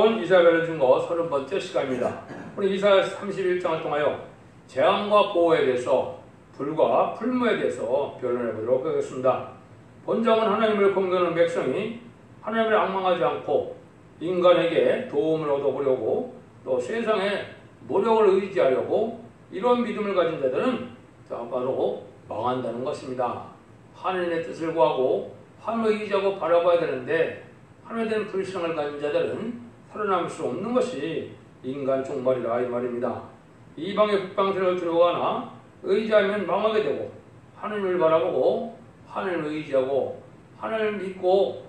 이사야를 준 거 30번째 시간입니다. 우리 이사야 31장을 통하여 재앙과 보호에 대해서 불과 풀무에 대해서 변론해 보도록 하겠습니다. 본장은 하나님을 공경하는 백성이 하나님을 앙망하지 않고 인간에게 도움을 얻어보려고 또 세상의 노력을 의지하려고 이런 믿음을 가진 자들은 바로 망한다는 것입니다. 하나님의 뜻을 구하고 하나님을 의지하고 바라봐야 되는데 하나님에 대한 불신앙을 가진 자들은 살아남을 수 없는 것이 인간 종말이라 이 말입니다. 이방의 북방세력을 들어가나 의지하면 망하게 되고 하나님을 바라보고 하나님을 의지하고 하나님을 믿고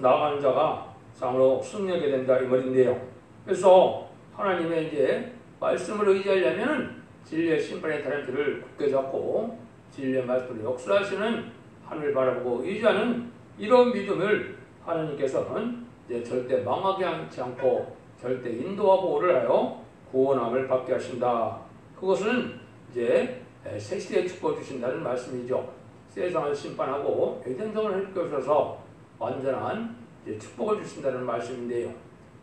나아가는 자가 상으로 승리하게 된다 이 말인데요. 그래서 하나님의 이제 말씀을 의지하려면 진리의 심판의 다리를 굳게 잡고 진리의 말씀을 역사하시는 하늘을 바라보고 의지하는 이런 믿음을 하나님께서는 이제 절대 망하게 하지 않고 절대 인도와 보호를 하여 구원함을 받게 하신다. 그것은 이제 새 시대에 축복해 주신다는 말씀이죠. 세상을 심판하고 에덴성을 헐겨주셔서 완전한 축복을 주신다는 말씀인데요.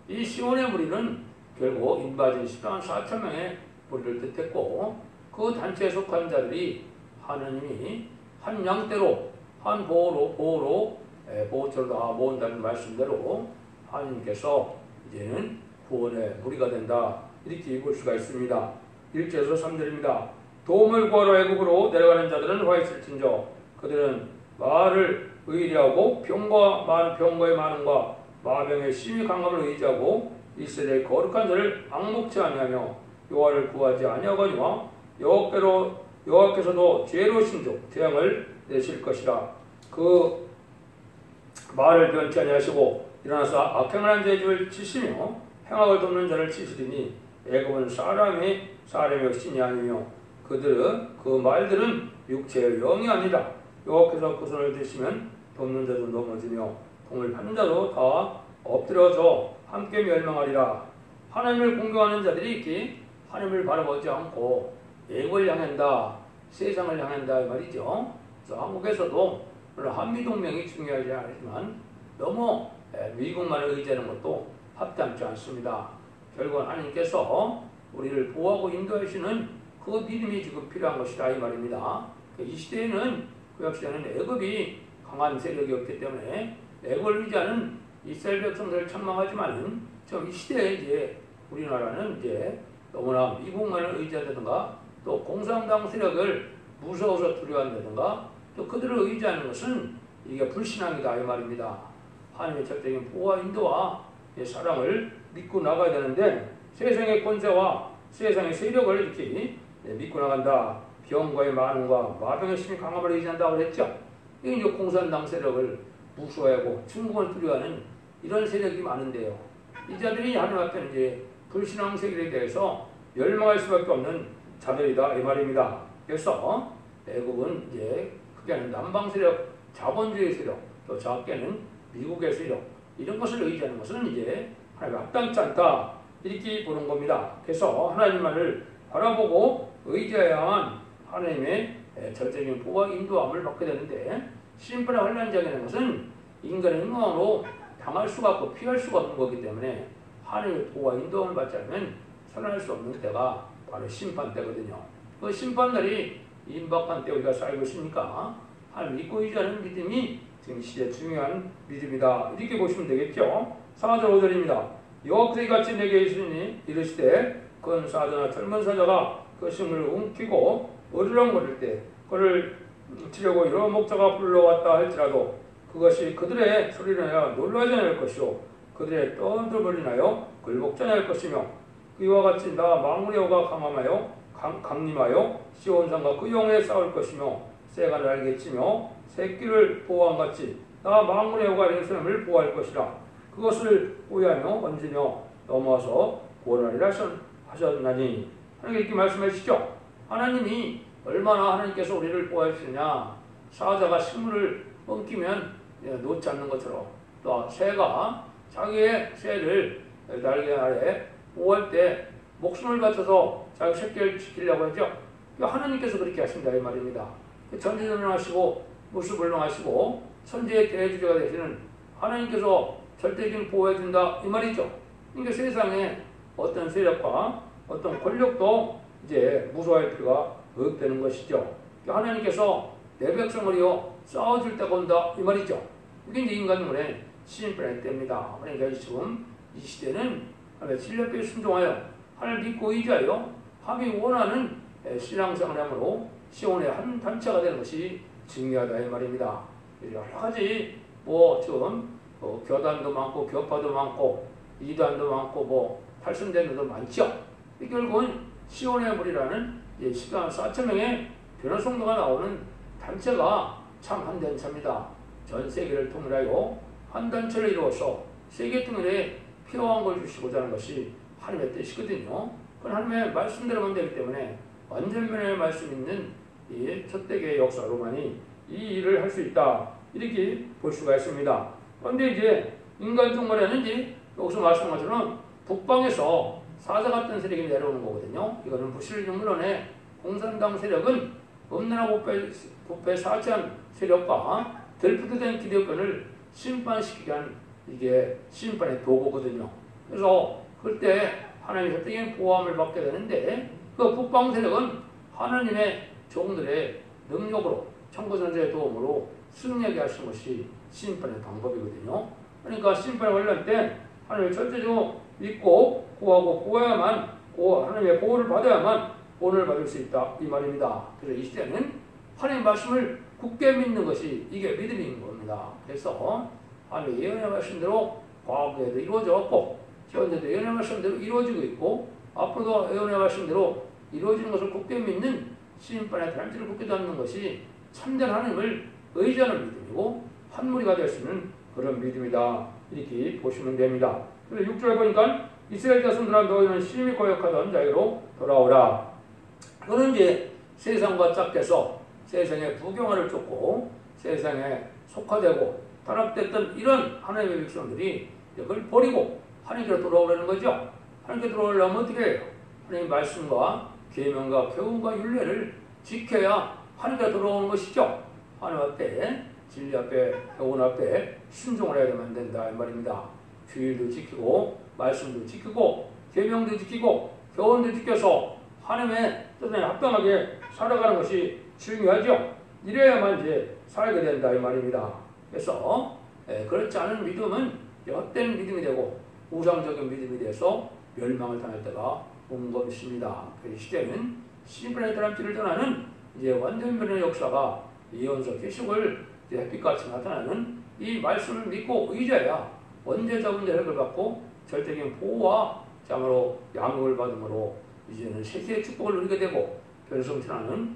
이 시온의 무리는 결국 인바진 10만 4천 명의 무리를 뜻했고 그 단체에 속한 자들이 하나님이 한 양떼로 한 보호처럼 다 모은다는 말씀대로 하나님께서 이제는 구원의 무리가 된다 이렇게 볼 수가 있습니다. 1절에서 3절입니다. 도움을 구하러 애굽으로 내려가는 자들은 화 있을진저 그들은 말을 의리하고 병거의 많음과 마병의 심히 강함을 의지하고 이스라엘의 거룩한 자를 앙목치 아니하며 여호와를 구하지 아니하거니와 여호와께서도 죄로우신 족 재앙을 내실 것이라. 그 말을 변치 아니하시고 일어나서 악행을 한 자의 집을 치시며 행악을 돕는 자를 치시리니 애굽은 사람의 신이 아니며 그 말들은 육체의 영이 아니라 여호와께서 그 손을 드시면 돕는 자도 넘어지며 동을 파는 자도 다 엎드려져 함께 멸망하리라. 하나님을 공경하는 자들이 이렇게 하나님을 바라보지 않고 애굽을 향한다, 세상을 향한다 이 말이죠. 그래서 한국에서도 물론 한미동맹이 중요하지 않지만 너무 미국만을 의지하는 것도 합당치 않습니다. 결국은 하나님께서 우리를 보호하고 인도하시는 그 믿음이 지금 필요한 것이다 이 말입니다. 이 시대에는 구약 시대는 애굽이 강한 세력이었기 때문에 애굽을 의지하는 이스라엘 백성들을 책망하지만은 이 시대에 이제 우리나라는 이제 너무나 미국만을 의지하다든가 또 공산당 세력을 무서워서 두려워한다든가 또 그들을 의지하는 것은 이게 불신앙이다 이 말입니다. 하나님의 절대적인 보호와 인도와 사랑을 믿고 나가야 되는데 세상의 권세와 세상의 세력을 이렇게 믿고 나간다. 병거의 많음과 마병의 심히 강함을 의지한다고 그랬죠. 이게 이제 공산당 세력을 무서워하고 중국을 두려워하는 이런 세력이 많은데요. 이 자들이 하나님 앞에 이제 불신앙 세력에 대해서 멸망할 수밖에 없는 자들이다 이 말입니다. 그래서 애국은 이제 크게는 남방 세력, 자본주의 세력, 또 작게는 미국의 세력 이런 것을 의지하는 것은 이제 하나님 합당치 않다 이렇게 보는 겁니다. 그래서 하나님만을 바라보고 의지해야만 하나님의 절대적인 보호와 인도함을 받게 되는데 심판의 환란장이라는 것은 인간의 행동으로 당할 수가 없고 피할 수가 없는 거기 때문에 하나님의 보호와 인도함을 받지 않으면 살아날 수 없는 때가 바로 심판 때거든요. 그 심판날이 임박한 때 우리가 살고 있으니까 하나님 믿고 의지하는 믿음이 지금 시대에 중요한 믿음이다 이렇게 보시면 되겠죠. 4절 5절입니다. 여호와께서 이같이 내게 이르시되 근사자나 젊은 사자가 그 심을 움키고 어르렁거릴 때 그를 치려고 여러 목자가 불러왔다 할지라도 그것이 그들의 소리를 하여 놀라지 않을 것이요 그들의 떠들머리 나여 굴복지 않을 것이며 그와 같이 나 망군의 여호가 강림하여 시온산과 그 영에 싸울 것이며 새가 날개 치며 새끼를 보호한 같이 나 망군의 여호가 예루살렘을 보호할 것이라. 그것을 보호하며 얹으며 넘어서 구원하리라 하셨나니 하나님께 이렇게 말씀하시죠. 하나님이 얼마나 하나님께서 우리를 보호하시느냐. 사자가 식물을 엉키면 놓지 않는 것처럼 또 새가 자기의 새를 날개 아래 보호할 때 목숨을 바쳐서 자기 새끼를 지키려고 하죠. 하나님께서 그렇게 하신다 이 말입니다. 전지전능하시고 무수불능하시고 천지의 대주자가 되시는 하나님께서 절대적인 보호해준다 이 말이죠. 그러니까 세상에 어떤 세력과 어떤 권력도 이제 무서워할 필요가 없다는 것이죠. 그러니까 하나님께서 내 백성을요 싸워줄 때가 온다 이 말이죠. 이게 이제 인간의 신분의 때입니다. 그러니까 지금 이 시대는 진리에 순종하여 하나님 믿고 의지하여 함이 원하는 신앙생활함으로 시온의 한 단체가 되는 것이 중요하다 이 말입니다. 여러 가지 지금 교단도 많고 교파도 많고 이단도 많고 탈선된 것도 많죠. 결국은 시온의 무리라는 14,000명의 변화 성도가 나오는 단체가 참 한 단체입니다. 전 세계를 통일하여 한 단체를 이루어서 세계 통일에 필요한 걸 주시고자 하는 것이 하나님의 뜻이거든요. 그건 하나님의 말씀대로만 되기 때문에 완전면의 말씀 있는 이 첫대계의 역사로만이 이 일을 할 수 있다. 이렇게 볼 수가 있습니다. 그런데 이제 인간 종말에는 이제 여기서 말씀한 것처럼 북방에서 사자 같은 세력이 내려오는 거거든요. 이거는 부실중문론의 공산당 세력은 엄나라 부패 사천 세력과 델프트된 기득권을 심판시키기 위한 이게 심판의 도구거든요. 그래서 그때 하나님의 협정의 보호함을 받게 되는데 그 북방 세력은 하나님의 종들의 능력으로 청구전자의 도움으로 승리하게 하신 것이 심판의 방법이거든요. 그러니까 심판에 관련 때 하나님을 절대적으로 믿고 구하고 구해야만 하나님의 보호를 받아야만 본을 받을 수 있다 이 말입니다. 그래서 이 시대는 하나님의 말씀을 굳게 믿는 것이 이게 믿음인 겁니다. 그래서 하나님의 예언의 말씀대로 과거에도 이루어졌고 현재도 예언의 말씀대로 이루어지고 있고 앞으로도 예언의 말씀대로 이루어지는 것을 굳게 믿는 심판의 단지를 굳게 잡는 것이 참된 하나님을 의지하는 믿음이고 한무리가 될 수 있는 그런 믿음이다. 이렇게 보시면 됩니다. 그래서 6절에 보니까 이스라엘 자손들아 너희는 심히 거역하던 자유로 돌아오라. 너는 이제 세상과 짝대서 세상의 부경화를 쫓고 세상에 속화되고 타락됐던 이런 하나님의 백성들이 그걸 버리고 하나님께로 돌아오라는 거죠. 하나님께 돌아오려면 어떻게 해요? 하나님의 말씀과 계명과 교훈과 율례를 지켜야 하나님께 돌아오는 것이죠. 하나님 앞에 진리 앞에 교훈 앞에 순종을 해야만 된다 이 말입니다. 주일도 지키고 말씀도 지키고 계명도 지키고 교훈도 지켜서 하나님의 뜻에 합당하게 살아가는 것이 중요하죠. 이래야만 이제 살게 된다 이 말입니다. 그래서 그렇지 않은 믿음은 헛된 믿음이 되고 우상적인 믿음이 돼서 멸망을 당할 때가 온 것입니다. 그 시대는 심판의 다람쥐를 전하는 이제 완전변의 역사가 예언서 계시록을 햇빛같이 나타나는 이 말씀을 믿고 의지해야 원죄자분 혈을 받고 절대적인 보호와 장으로 양육을 받음으로 이제는 세세의 축복을 누리게 되고 변화승천하는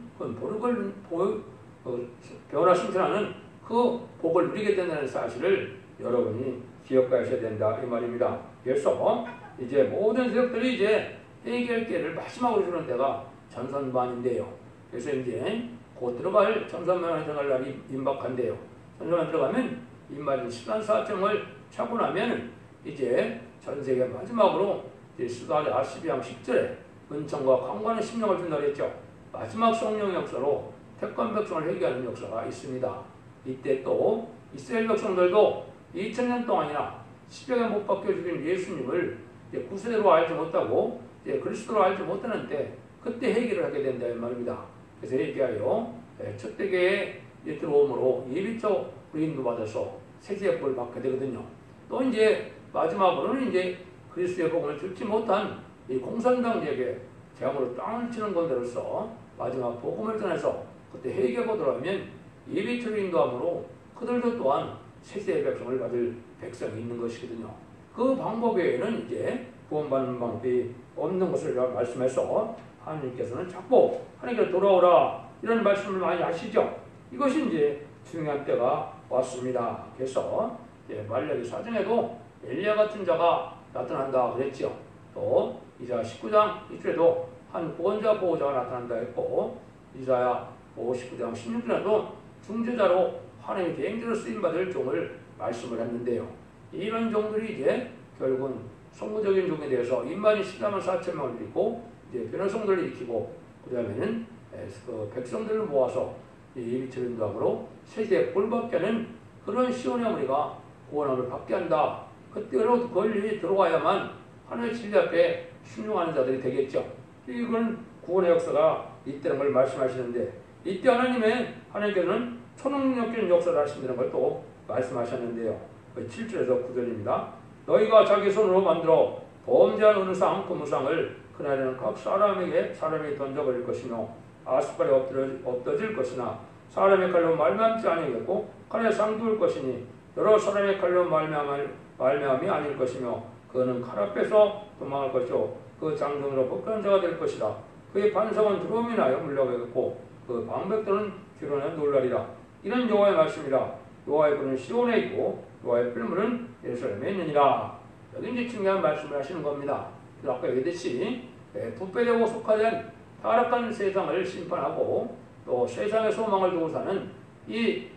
변화승천하는 그 복을 누리게 된다는 사실을 여러분이 기억하셔야 된다 이 말입니다. 그래서 이제 모든 세력들이 이제 해결 기회를 마지막으로 주는 때가 전선반인데요. 그래서 이제 곧 들어갈 전선반에 들어갈 날이 임박한데요. 전선반 들어가면 임마진 14,000명을 차고 나면 이제 전 세계 마지막으로 스가랴 12장 10절에 은총과 강권의 심령을 준다 그랬죠. 마지막 성령의 역사로 택관 백성을 회개하는 역사가 있습니다. 이때 또 이스라엘 백성들도 2000년 동안이나 십자가에 못 박혀 죽인 예수님을 구세대로 알지 못하고 그리스도로 알지 못하는 때 그때 회개를 하게 된다 이 말입니다. 그래서 회개하여 첫 대계에 들어옴으로 예비적 인도 받아서 세계의 복을 받게 되거든요. 또 이제 마지막으로는 이제 그리스도의 복음을 듣지 못한 이 공산당에게 재앙으로 땅을 치는 건대로서 마지막 복음을 전해서 그때 회개하고 돌아오면 예비적 인도함으로 그들도 또한 세세의 백성을 받을 백성이 있는 것이거든요. 그 방법 외에는 이제 구원받는 방법이 없는 것을 말씀해서 하나님께서는 자꾸 하나님께 돌아오라 이런 말씀을 많이 하시죠. 이것이 이제 중요한 때가 왔습니다. 그래서 말라기 4장에도 엘리야 같은 자가 나타난다 그랬죠. 또 이사야 19장 1절에도 한 구원자 보호자가 나타난다 했고 이사야 59장 16절에도 중재자로 하나님의 대행자로 쓰임받을 종을 말씀을 했는데요. 이런 종들이 이제 결국은 성부적인 종에 대해서 인만이 14만 4천명을 일으키고 이제 변호성들을 일으키고 그 다음에는 그 백성들을 모아서 예비처 인도함으로 세세에 볼받게 하는 그런 시온의 어머니가 구원함을 받게 한다. 그때로 권리 들어와야만 하나님의 진리 앞에 순종하는 자들이 되겠죠. 이건 구원의 역사가 있다는 걸 말씀하시는데, 이때 하나님께서는 초능력적인 역사를 하신다는 걸 또 말씀하셨는데요. 7절에서 9절입니다. 너희가 자기 손으로 만들어 범죄한 은상, 금우상을 그날에는 각 사람이 던져버릴 것이며 아스팔에 엎어질 것이나 사람의 칼로 말미암지 아니겠고 칼에 상두을 것이니 여러 사람의 칼로 말미암이 아닐 것이며 그는 칼 앞에서 도망할 것이요 그 장정으로 복한 자가 될 것이라. 그의 반성은 두려움이 나여 물러가겠고 그 방백들은 규론에 놀라리라. 이는 여호와의 말씀이라. 여호와의 불은 시온에 있고 여호와의 풀무는 예루살렘에 있느니라. 여기 이제 중요한 말씀을 하시는 겁니다. 그래서 아까 얘기했듯이 부패되고 속화된 타락한 세상을 심판하고 또 세상의 소망을 두고 사는 이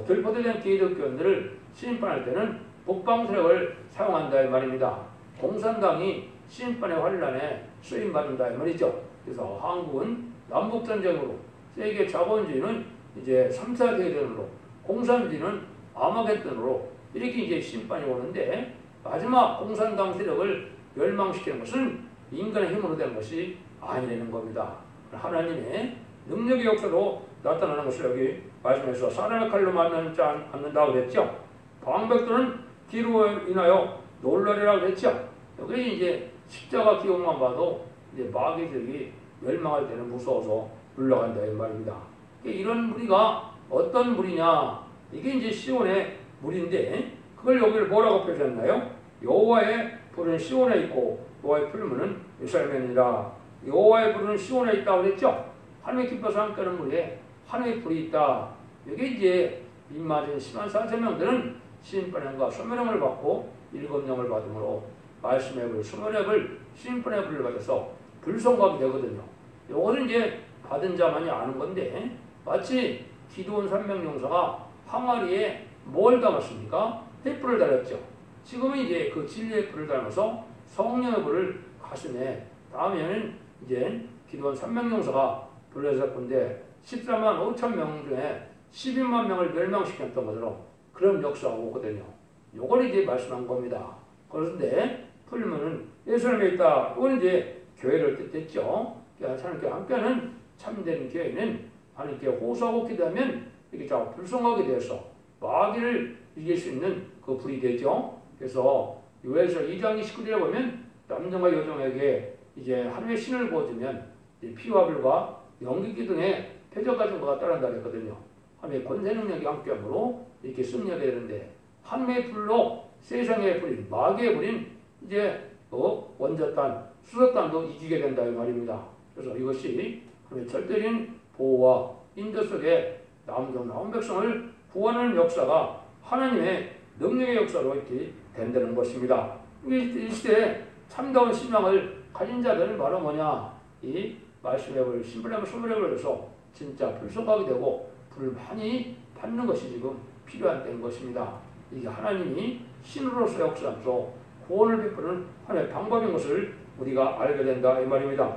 들포대된 기독교인들을 심판할 때는 북방 세력을 사용한다 이 말입니다. 공산당이 심판의 환란에 쓰임받는다 이 말이죠. 그래서 한국은 남북전쟁으로, 세계 자본주의는 이제 3차 대전으로, 공산주의는 아마겟돈으로 이렇게 이제 심판이 오는데, 마지막 공산당 세력을 멸망시키는 것은 인간의 힘으로 되는 것이 아니라는 겁니다. 하나님의 능력의 역사로 나타나는 것을 여기 말씀해서 사람의 칼로 만나지 않는다고 그랬죠. 방백들은 뒤로 인하여 놀라리라고 그랬죠. 여기 이제 십자가 기록만 봐도 이제 마귀들이 멸망할 때는 무서워서 물러간다 이 말입니다. 이런 무리가 어떤 무리냐? 이게 이제 시온의 무리인데, 그걸 여기를 뭐라고 표현했나요? 여호와의 불은 시온에 있고 여호와의 풀무는 예루살렘이니라. 여호와의 불은 시온에 있다고 그랬죠. 하나님의 기뻐서 함께하는 무리에 하나님의 불이 있다. 이게 이제 입맞은 심한 사세명들은 심판형과 소멸형을 받고 일곱령을 받음으로 말씀의 불, 소멸의 불, 심판의 불을 받아서 불성각이 되거든요. 이것은 이제 받은 자만이 아는 건데, 마치 기드온 300용사가 항아리에 뭘 담았습니까? 횃불을 달았죠. 지금은 이제 그 진리의 불을 닮아서 성령의 불을 가슴에, 다음에는 이제 기드온 300용사가 불러서 건데 14만 5천 명 중에 12만 명을 멸망시켰던 것으로 그런 역사가 오거든요. 요걸 이제 말씀한 겁니다. 그런데 풀무는 예루살렘에 있다. 이건 이제 교회를 뜻했죠. 하나님께 함께하는 참된 교회는 하나님께 호소하고 기도하면 이렇게 자 불성하게 되어서 마귀를 이길 수 있는 그 불이 되죠. 그래서 요에서 2장 29절에 보면 남성과 여성에게 이제 하나님의 신을 보여주면 피와 불과 연기기 등의 표적 같은 거가 따른다 그랬거든요. 하나님의 권세 능력이 함께함으로 이렇게 승리하게 되는데, 하나님의 불로 세상의 불인 마귀의 불인 이제 원자탄, 수소탄도 이기게 된다 이 말입니다. 그래서 이것이 하나님의 절대적인 보호와 인도 속에 나온 백성을 구원하는 역사가 하나님의 능력의 역사로 이렇게 된다는 것입니다. 이 시대에 참다운 신앙을 가진 자들은 바로 뭐냐? 이 말씀의 불, 신불의 소멸의 불에서 진짜 불성하게 되고 불을 많이 받는 것이 지금 필요한 때인 것입니다. 이게 하나님이 신으로서 역사하면서 구원을 베푸는 하나의 방법인 것을 우리가 알게 된다 이 말입니다.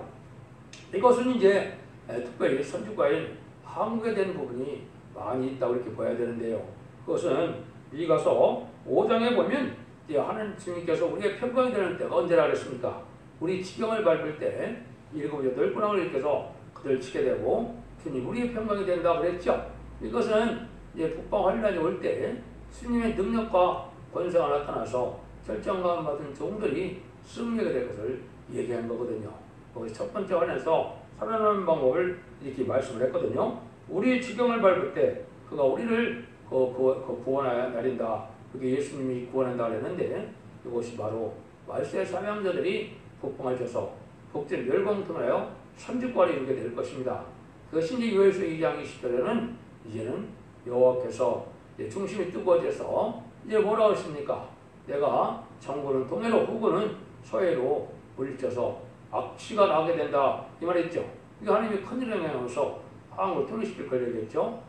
이것은 이제 특별히 선지과인 한국에 대한 부분이 많이 있다고 이렇게 보아야 되는데요. 그것은 미가서 5장에 보면 하나님께서 우리의 평강이 되는 때가 언제라 그랬습니까? 우리 지경을 밟을 때 7, 8군왕을 일으켜서 그들 치게 되고 주님 우리의 평강이 된다고 그랬죠. 이것은 이제 북방 환란이 올 때 주님의 능력과 권세가 나타나서 결정감 받은 종들이 승리하게 될 것을 얘기한 거거든요. 거기 첫 번째 환에서 살아나는 방법을 이렇게 말씀을 했거든요. 우리 지경을 밟을 때 그가 우리를 구원하여 내린다. 그게 예수님이 구원한다 그랬는데, 이것이 바로 말세의 사명자들이 북방을 쳐서 복제를 멸공통하여 선지과를 이루게 될 것입니다. 그것이 이제 요에서 2장 20절에는 이제는 여호와께서 중심이 뜨거워져서 이제 뭐라고 했습니까? 내가 정부는 동해로 후구는 서해로 물리쳐서 악취가 나게 된다 이 말했죠. 이게 하나님이 큰일을 행하면서 한국을 통일시킬 걸 얘기했죠.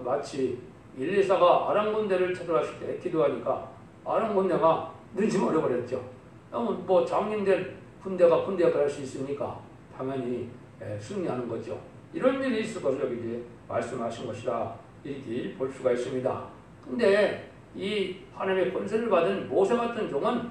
마치 114가 아랑군대를 쳐들어갔을 때 기도하니까 아랑군대가 능지머려버렸죠. 뭐 장님된 군대가 군대 역할을 할 수 있으니까 당연히 승리하는 거죠. 이런 일이 있을 것을 여기 이제 말씀하신 것이다 이렇게 볼 수가 있습니다. 근데 이 하나님의 권세를 받은 모세 같은 종은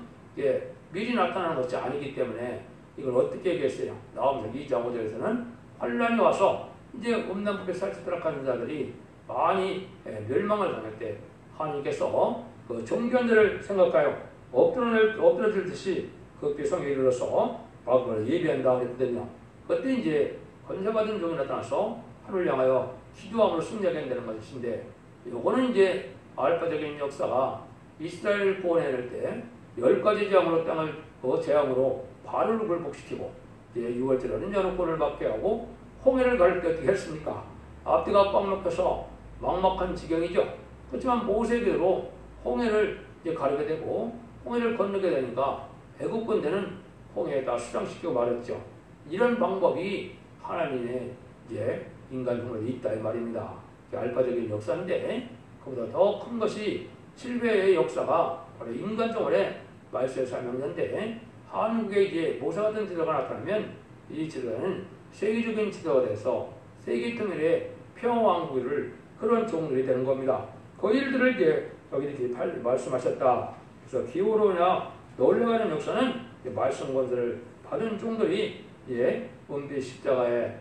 미리 나타나는 것이 아니기 때문에 이걸 어떻게 얘기했어요? 나오면서 2장 5절에서는 환란이 와서 이제 음란법에 살찌도록 하는 자들이 많이 멸망을 당할 때 하나님께서 그 종견들을 생각하여 엎드러질 듯이 그 배성에 이르러서 그걸 예비한다 그랬거든요. 그때 이제 건세받은 종이 나타나서 하늘을 향하여 기도함으로 승리하게 된다는 것인데, 요거는 이제 알파적인 역사가 이스라엘 구원해낼 때 10가지 재앙으로 땅을 재앙으로 바로를 굴복시키고 이제 6월절에는 연합군을 받게 하고 홍해를 가를 때 어떻게 했습니까? 앞뒤가 꽉 막혀서 막막한 지경이죠. 그렇지만 모세대로 홍해를 이제 가르게 되고 홍해를 건너게 되니까 애굽 군대는 홍해에다 수장시키고 말했죠. 이런 방법이 하나님의 이제 인간 종말에 있다 이 말입니다. 알파적인 역사인데 그보다 더 큰 것이 7배의 역사가 바로 인간 종말에 말세에 설명되는데, 한국에 이제 모세 같은 지도가 나타나면 이 지도는 세계적인 지도가 돼서 세계 통일의 평화왕국을 그런 종들이 되는 겁니다. 그 일들을 이제 여기 이렇게 말씀하셨다. 그래서 기호로나 놀래가는 역사는 말씀 권세를 받은 종들이 은비 십자가에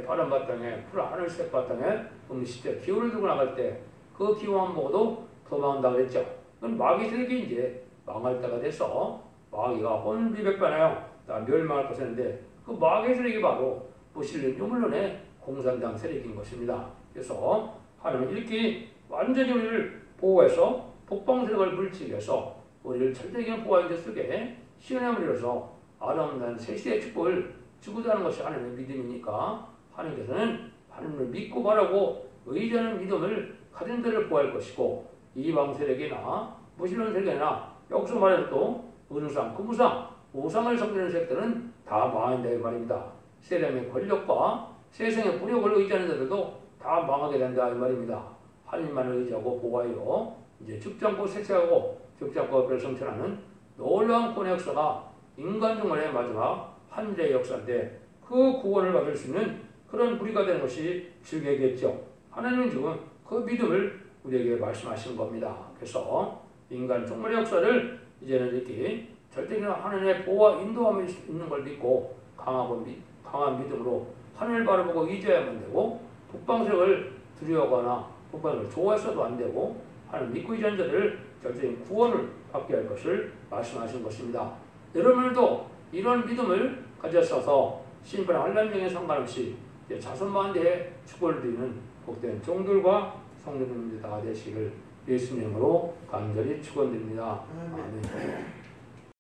파란 바탕에 푸른 하늘색 바탕에 은비 십자가 기호를 들고 나갈 때 그 기호만 보고도 도망한다 그랬죠. 그건 마귀 세력이 이제 망할 때가 돼서 마귀가 혼비백반하여 다 멸망할 것이었는데, 그 마귀 세력이 바로 무신론 유물론의 공산당 세력인 것입니다. 그래서 하나님은 이렇게 완전히 우리를 보호해서 북방 세력을 물리치기 위해서 우리를 절대적인 보호하는 데 쓰게 시험을 이뤄서 아름다운 세시의 축복을 주고자 하는 것이 하나님의 믿음이니까, 하나님께서는 하나님을 믿고 바라고 의지하는 믿음을 가진 자를 보호할 것이고, 이방 세력이나 무신론 세력이나 여기서 말해도 또 은상, 금우상, 우상을 섬기는 세력들은 다 망한다 이 말입니다. 세상의 권력과 세상의 부력을 의지하는 자들도 다 망하게 된다 이 말입니다. 하나님만을 의지하고 보호하여 이제 죽지 않고 쇠퇴하고 죽지 않고 법을 성천하는 놀라운 구원의 역사가 인간 종말의 마지막 한일의 역사인데, 그 구원을 받을 수 있는 그런 우리가 되는 것이 주겠죠. 하나님은 지금 그 믿음을 우리에게 말씀하시는 겁니다. 그래서 인간 종말의 역사를 이제는 이렇게 절대적인 하나님의 보호와 인도함이 있는 걸 믿고 강한 믿음으로 하늘을 바라보고 의지해야만 되고, 북방색을 두려워하거나 북방색을 좋아해서도 안 되고, 하나님 믿고 의지하는 자들을 절대적인 구원을 받게 할 것을 말씀하신 것입니다. 여러분들도 이런 믿음을 가졌어서 신분의 환란중에 상관없이 자손만대의 축복을 드리는 복된 종들과 성도님들 다 되시기를 예수님으로 간절히 축원드립니다. 아멘.